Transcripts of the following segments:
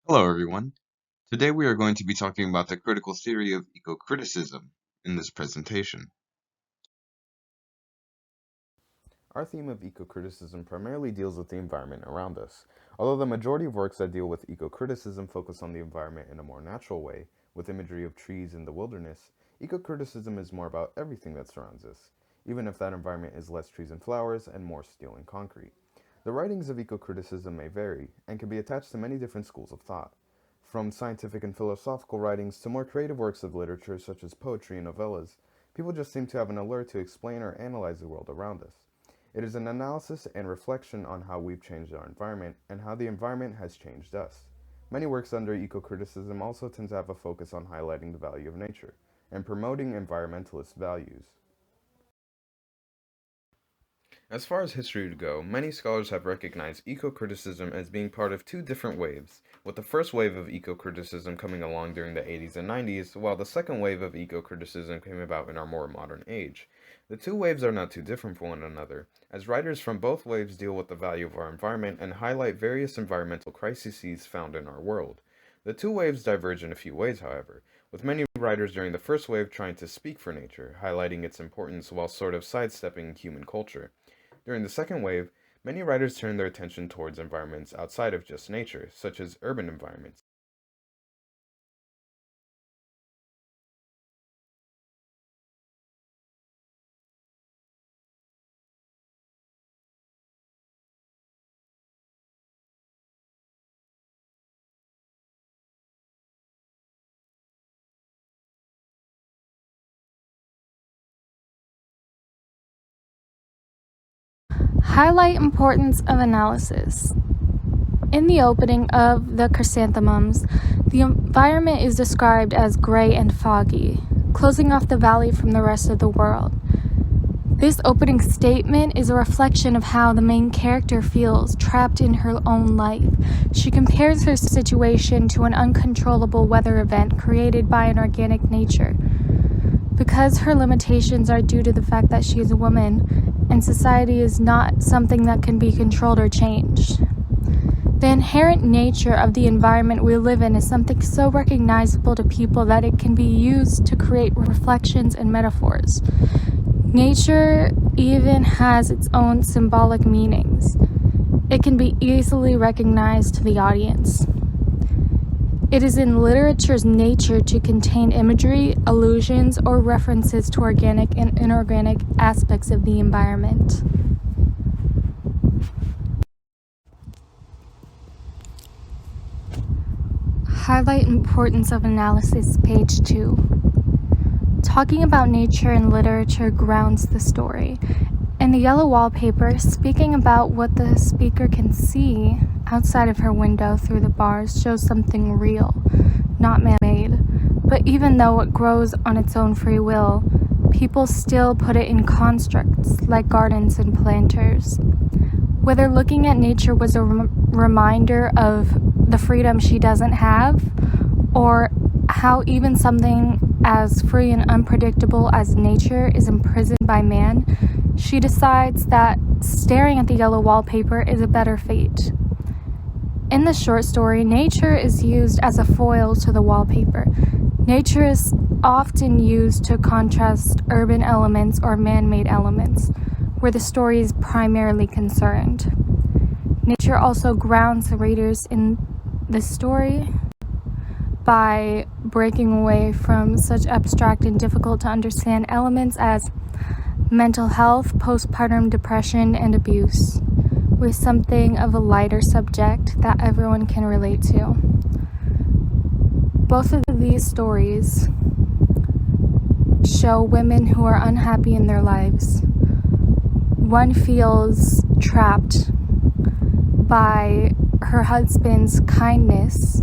Hello, everyone. Today we are going to be talking about the critical theory of ecocriticism in this presentation. Our theme of eco-criticism primarily deals with the environment around us. Although the majority of works that deal with eco-criticism focus on the environment in a more natural way, with imagery of trees in the wilderness, eco-criticism is more about everything that surrounds us, even if that environment is less trees and flowers and more steel and concrete. The writings of eco-criticism may vary, and can be attached to many different schools of thought. From scientific and philosophical writings to more creative works of literature such as poetry and novellas, people just seem to have an allure to explain or analyze the world around us. It is an analysis and reflection on how we've changed our environment and how the environment has changed us. Many works under eco-criticism also tend to have a focus on highlighting the value of nature and promoting environmentalist values. As far as history would go, many scholars have recognized eco-criticism as being part of two different waves, with the first wave of eco-criticism coming along during the 80s and 90s, while the second wave of eco-criticism came about in our more modern age. The two waves are not too different from one another, as writers from both waves deal with the value of our environment and highlight various environmental crises found in our world. The two waves diverge in a few ways, however, with many writers during the first wave trying to speak for nature, highlighting its importance while sort of sidestepping human culture. During the second wave, many writers turned their attention towards environments outside of just nature, such as urban environments. Highlight importance of analysis. In the opening of the Chrysanthemums, the environment is described as gray and foggy, closing off the valley from the rest of the world. This opening statement is a reflection of how the main character feels trapped in her own life. She compares her situation to an uncontrollable weather event created by an organic nature. Because her limitations are due to the fact that she is a woman, and society is not something that can be controlled or changed. The inherent nature of the environment we live in is something so recognizable to people that it can be used to create reflections and metaphors. Nature even has its own symbolic meanings. It can be easily recognized to the audience. It is in literature's nature to contain imagery, allusions, or references to organic and inorganic aspects of the environment. Highlight importance of analysis, page 2. Talking about nature in literature grounds the story. In the yellow wallpaper, speaking about what the speaker can see outside of her window through the bars shows something real, not man-made. But even though it grows on its own free will, people still put it in constructs like gardens and planters. Whether looking at nature was a reminder of the freedom she doesn't have, or how even something as free and unpredictable as nature is imprisoned by man, she decides that staring at the yellow wallpaper is a better fate. In the short story, nature is used as a foil to the wallpaper. Nature is often used to contrast urban elements or man-made elements, where the story is primarily concerned. Nature also grounds the readers in the story by breaking away from such abstract and difficult to understand elements as mental health, postpartum depression, and abuse, with something of a lighter subject that everyone can relate to. Both of these stories show women who are unhappy in their lives. One feels trapped by her husband's kindness,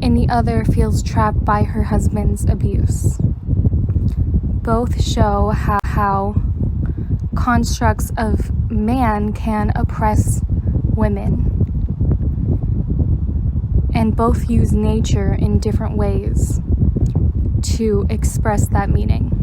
and the other feels trapped by her husband's abuse. Both show how constructs of man can oppress women, and both use nature in different ways to express that meaning.